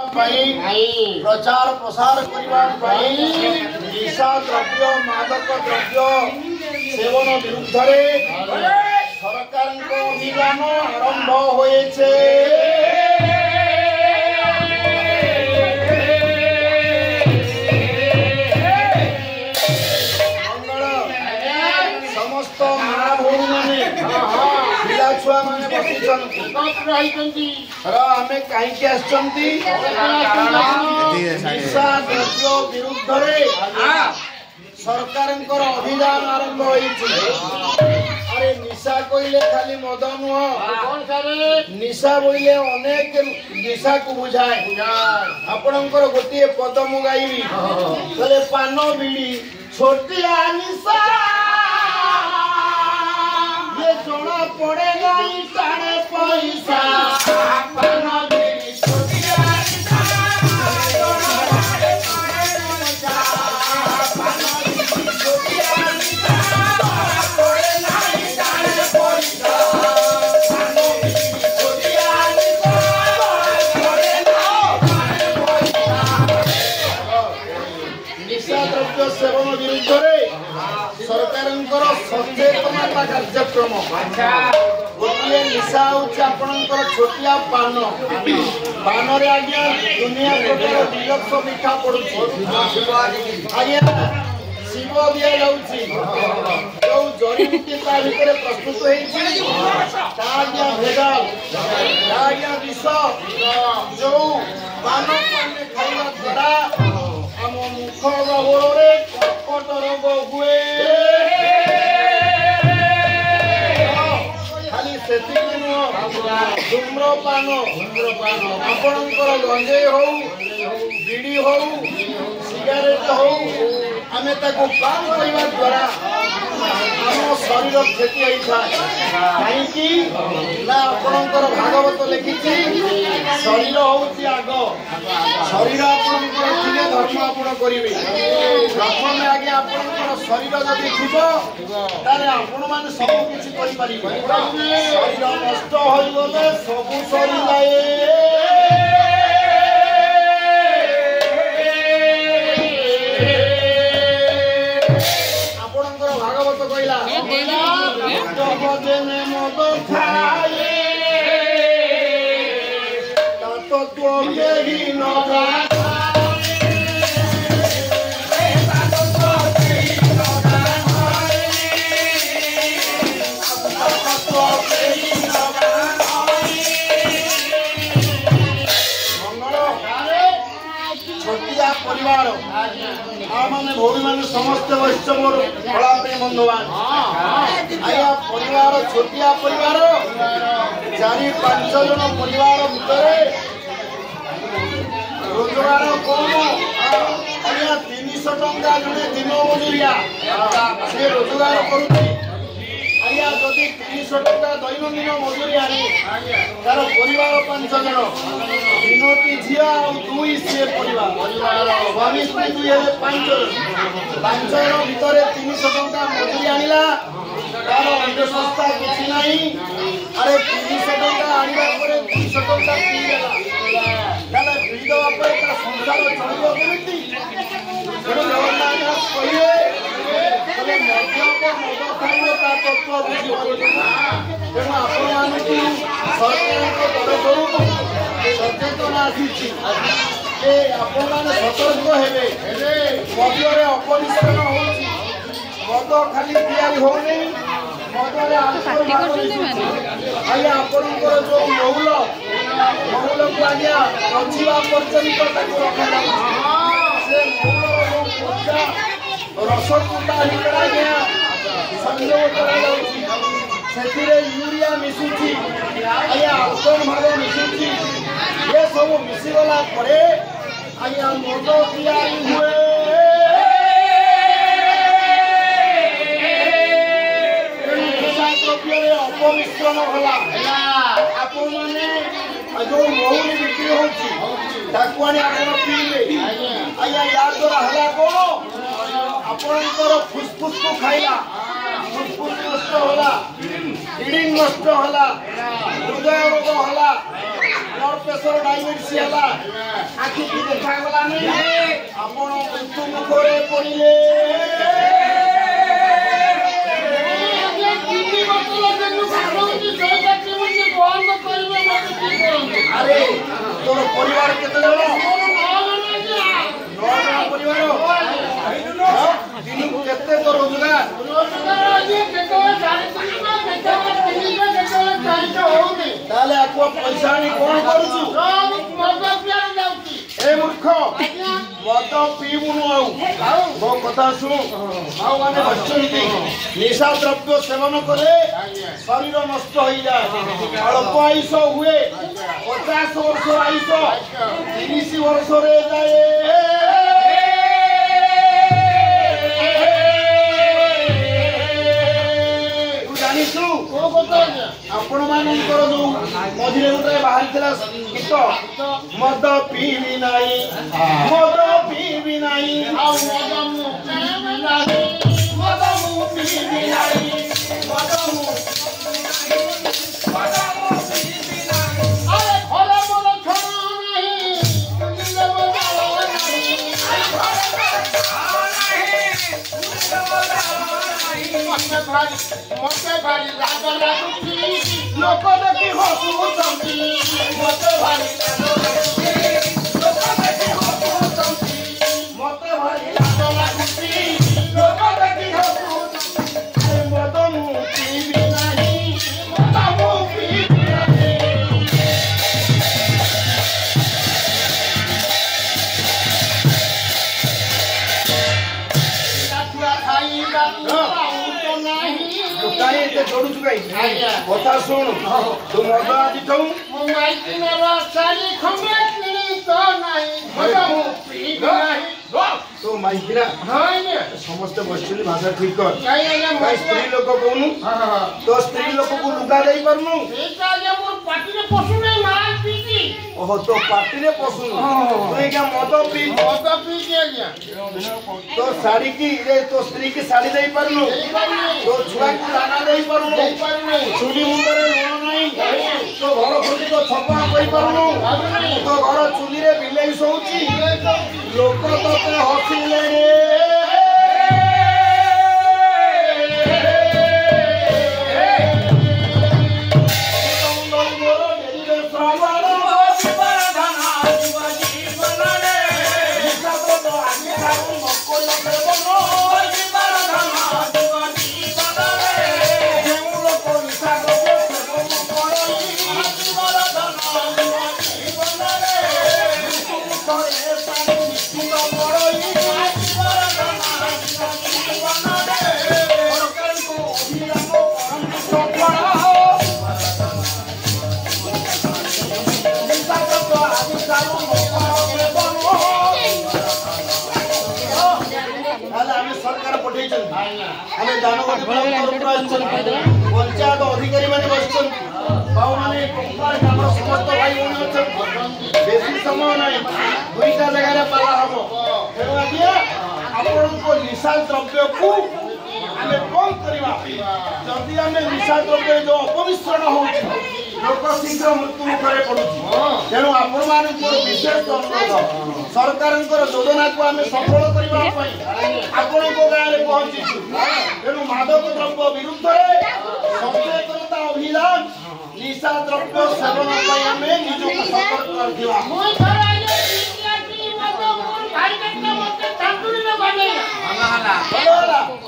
प्रचार प्रसार निशा द्रव्य मादक द्रव्य सेवन विरुद्ध सरकार अभियान आरंभ होइछे। समस्त माँ भौणी माने पिला छुआ माने बसिछन्ति आमे कहीं आसछन्ति निशा द्रव्य विरुद्ध सरकार अभियान आरंभ होइछे। अरे निशा कहले खाली मद नुह निशा बोले अनेक निशा को बुझाए। आपणकर गोटे पद मु गाइबी बोले पान बीड़ी छोटिया निशा ये जोड़ा पड़े नहीं साढ़े पैसा पान बीड़ी छोटिया निशा सेवन विरुद्ध सरकार सचेतनता कार्यक्रम गोटे निशा होकर छोटिया पान पान आज्ञा दुनिया प्रकार विलक्ष मिठा पड़ू आज्ञा शिव दि जाऊँगी जो जड़ीबूटी भितर प्रस्तुत होज्ञा भेदाल आज्ञा विष जो पान खाइबा द्वारा आम मुख गहरे कर्कट रोग हुए। खाली से धूम्रपान आपणकर गंजे हो बीड़ी हो सिगारेट हो आमे ताको पान करने द्वारा आम शरीर क्षति होता है कहीं आपणकर भागवत लिखी शरीर हूँ आग शरीर आपणकर धर्म आपण करेंगे प्रथम आगे आपणकर शरीर जदि थी आपण मैंने सबकि शरीर नष्ट होगले सब सरी जाए। भागवत कहला मद खाए तत्व केही न परिवार माने भौणी मैंने समस्त वैष्णव कलाप्रेम बंधुवान आया परिवार छोटिया परिवार 4-5 जन परिवार भितर रोजगार कौन आया 300 टंका जड़े दिन मजूरिया से रोजगार करुच्ची आया जदि 300 टंका दैनंदिन मजूरिया तार परिवार 5 जन 3टी झील और 2 सी परिवार स्वामी स्त्री 2 हेले 5 जन भितर 300 टंका मजूरी आनिला तार अन्य संस्था किसी नहीं। अरे 300 टंका आनिबा परे 200 टंका पी देला ताले पी देवा परे ता संसार चलिबो केमिति जेनो जगन्नाथ कहिए बोले मध्यम मद खाइले ता तत्व बुझिबो तेणु आपण मानकु सरकार तरफरु सचेतन आसी आपण मैंने सतर्क हेबे मदरे अपरिष्कार होची मद खाली तैयारी होनी मदरे आया आपणकर जो मौल को आज्ञा रचिवा पर्यंत ताको रखा से मौल रसगुल्ला हिटर आज्ञा संयोग करा यूरिया मिशुची आया अल्कोहल भाग मिशुची ये सब मिशीगला परे आया मद तैयारी हुए अपमिश्रण होला आपण माने जो महुरी बिक्री होची ताकू आनी आपण पीले आया या द्वारा हला कोन आपणकर फुसफुस को खाइला फुसफुस नष्ट होला किडनी नष्ट होला हृदय रोग होला ब्लड प्रेशर डायबिटीज होला ଆଖିକି ଦେଖାଗଲାନି ଆପଣ ମୃତ୍ୟୁ ମୁଖରେ ପଡ଼ିଲେ আরে তোর পরিবার কেতে জন 9 জন পরিবার দিনକୁ କେତେ ତ ରୋଜଗାର ତାହେଲେ ଆକୁ ପଇସା ଆଣି କଣ କରୁଛୁ ଏ ମୂର୍ଖ ମଦ ପିଇବୁନୁ ଆଉ ମୋ କଥା ଶୁଣ ଆଉ ମାନେ ବସିଛନ୍ତି ନିଶା ଦ୍ରବ୍ୟ ସେବନ କଲେ ଶରୀର ନଷ୍ଟ ହୋଇଯାଏ ଅଳ୍ପ ଆୟୁଷ ହୁଏ 50 ବର୍ଷ ଆୟୁଷ 30 ବର୍ଷରେ ଯାଏ आपण मानकर जो मझे गोटे बाहरी गीत मद पीबी नाई मद पीबी नाई मद मु पीबी नाई मद मु मते भारी राग लागुची लोक देखि हसुचंती मते भारी राग लागुची लोक देखि हसुचंती मते भारी राग लागुची लोक देखि हसुचंती मद मु पीबी नाही मद मु पीबी नाही लाठुआ खाई काहे ते छोड़ू चुकाई কথা শুন তো মদ আদি খাও মো মাইকি নেবা সারি খমে কিনি তো নাই মদ মু পি নাই তো মাইকি না হাই নে সমস্ত বসছিলি ভাষা ঠিক কর কাই স্ত্রী লোক কোনু তো স্ত্রী লোক কো লুগা দেই পারনু এটা যে মোর পাটি রে পশু নাই মাল পিটি ओहो तो पार्टी रे पसु तो क्या मद पी गया तो साड़ी की रे तो स्त्री की साड़ी दे परनु तो छुआ को दाना दे परनु चुली मुंडरे लुण नाही तो घर खोली तो छपा कई परनु तो घर चुली रे बिलेई सोउची लोक तो ते हसिले रे हमें दानगति पंचायत अधिकारी माने बसछन बाऊ माने कंपनी हमर समस्त भाई बहन अछन बेसी समय नाही दुईटा जगह रे पाला हबो तेनु आदिया आपण को निशा द्रव्य को हमें कौन करबा जदी हमें निशा द्रव्य जो अपमिश्रण होछि लोक शीघ्र मृत्यु मुखरे पडुछि तेनु आपण माने को विशेष अनुरोध सरकार योजना को आम सफल करने आपण गाँव में पहुंची तेणु मादक द्रव्य विरुद्ध सचेतनता अभियान निशा द्रव्य सेवन आम निजक सतर्क कर